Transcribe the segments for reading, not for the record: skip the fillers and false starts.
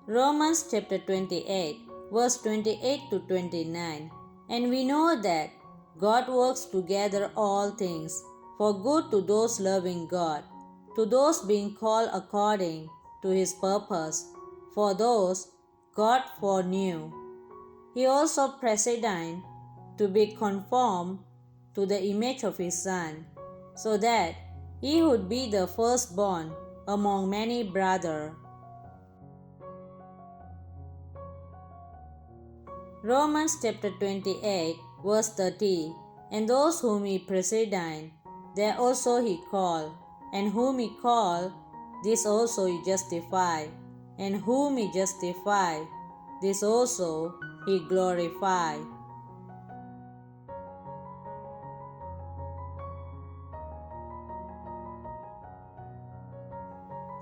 Romans chapter 28, verse 28 to 29. And we know that God works together all things for good to those loving God, to those being called according to his purpose. For those God foreknew, he also predestined to be conformed to the image of his Son, so that he would be the firstborn among many brethren. Romans chapter 28, verse 30. And those whom he predestined, there also he called. And whom he called, this also he justified. And whom he justified, this also he glorified.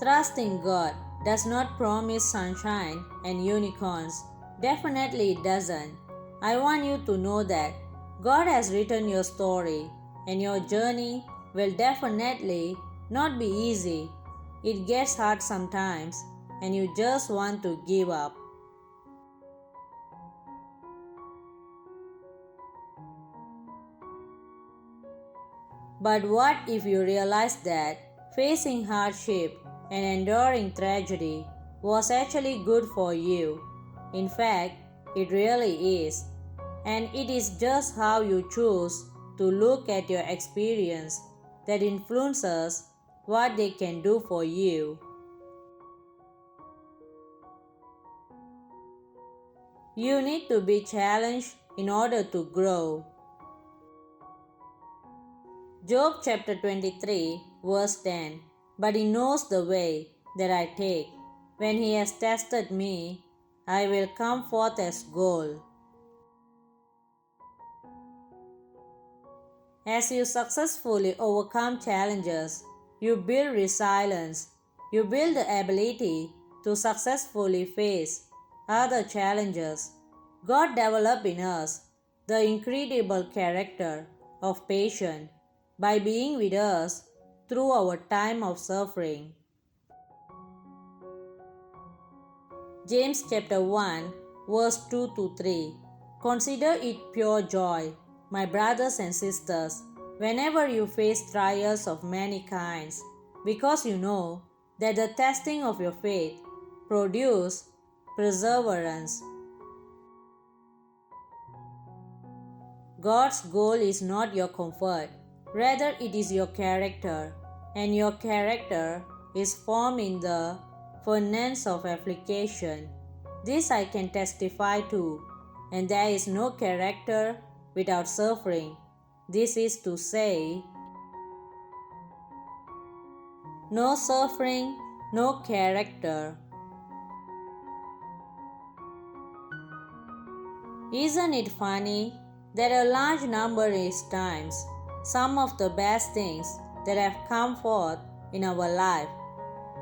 Trusting God does not promise sunshine and unicorns. Definitely it doesn't. I want you to know that God has written your story, and your journey will definitely not be easy. It gets hard sometimes, and you just want to give up. But what if you realize that facing hardship and enduring tragedy was actually good for you? In fact, it really is. And it is just how you choose to look at your experience that influences what they can do for you. You need to be challenged in order to grow. Job chapter 23, verse 10. But he knows the way that I take. When he has tested me, I will come forth as gold. As you successfully overcome challenges, you build resilience. You build the ability to successfully face other challenges. God developed in us the incredible character of patience by being with us through our time of suffering. James chapter 1, verse 2 to 3. Consider it pure joy, my brothers and sisters, whenever you face trials of many kinds, because you know that the testing of your faith produces perseverance. God's goal is not your comfort, rather it is your character, and your character is formed in the furnace of application. This I can testify to, and there is no character without suffering. This is to say, no suffering, no character. Isn't it funny that a large number of times some of the best things that have come forth in our life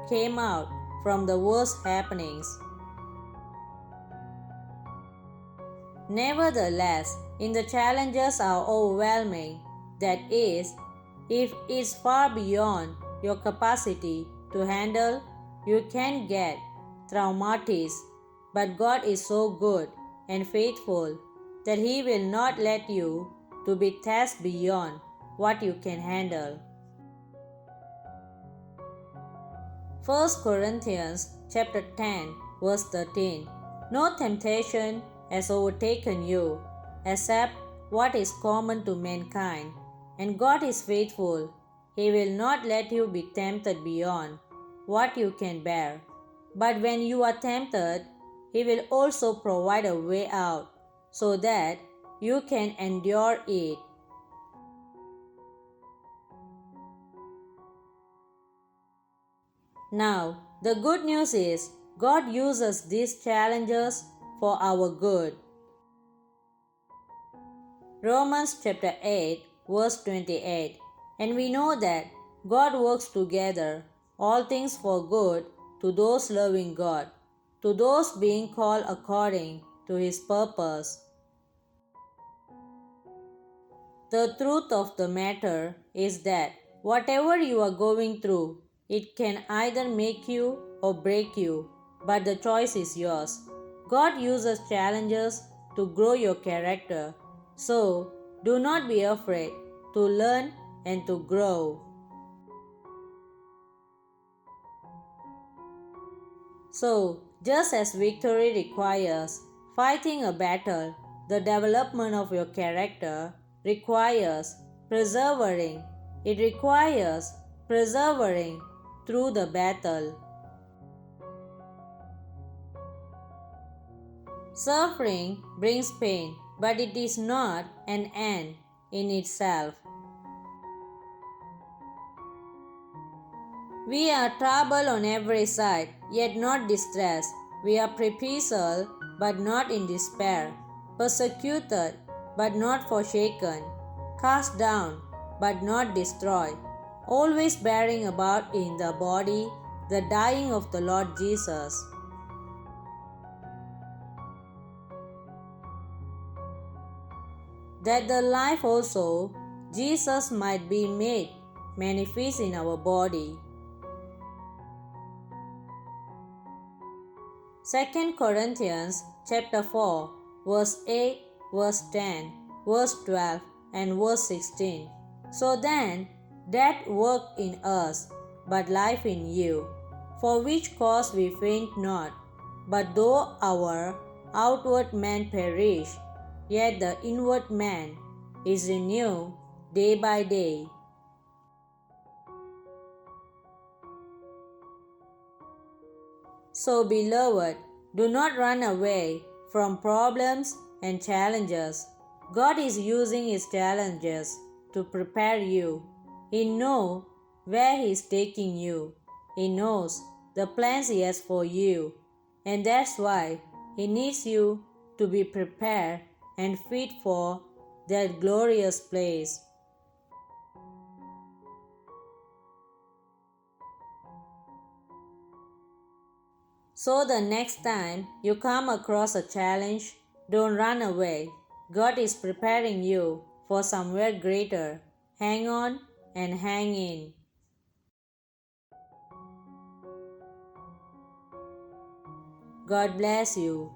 came out from the worst happenings? Nevertheless, if the challenges are overwhelming, that is, if it's far beyond your capacity to handle, you can get traumatized. But God is so good and faithful that He will not let you to be tested beyond what you can handle. 1 Corinthians chapter 10, verse 13. No temptation has overtaken you, except what is common to mankind. And God is faithful. He will not let you be tempted beyond what you can bear. But when you are tempted, He will also provide a way out, so that you can endure it. Now, the good news is God uses these challenges for our good. Romans chapter 8, verse 28. And we know that God works together all things for good to those loving God, to those being called according to His purpose. The truth of the matter is that whatever you are going through, it can either make you or break you. but the choice is yours. God uses challenges to grow your character. So, do not be afraid to learn and to grow. So, just as victory requires fighting a battle, the development of your character requires persevering. It requires persevering through the battle. Suffering brings pain, but it is not an end in itself. We are troubled on every side, yet not distressed. We are perplexed, but not in despair. Persecuted, but not forsaken. Cast down, but not destroyed. Always bearing about in the body the dying of the Lord Jesus, that the life also Jesus might be made manifest in our body. 2 Corinthians chapter 4, verse 8, verse 10, verse 12, and verse 16. So then, death worked in us, but life in you, for which cause we faint not. But though our outward man perish, yet the inward man is renewed day by day. So, beloved, do not run away from problems and challenges. God is using His challenges to prepare you. He knows where He is taking you. He knows the plans He has for you. And that's why He needs you to be prepared and fit for that glorious place. So the next time you come across a challenge, don't run away. God is preparing you for somewhere greater. Hang on and hang in. God bless you.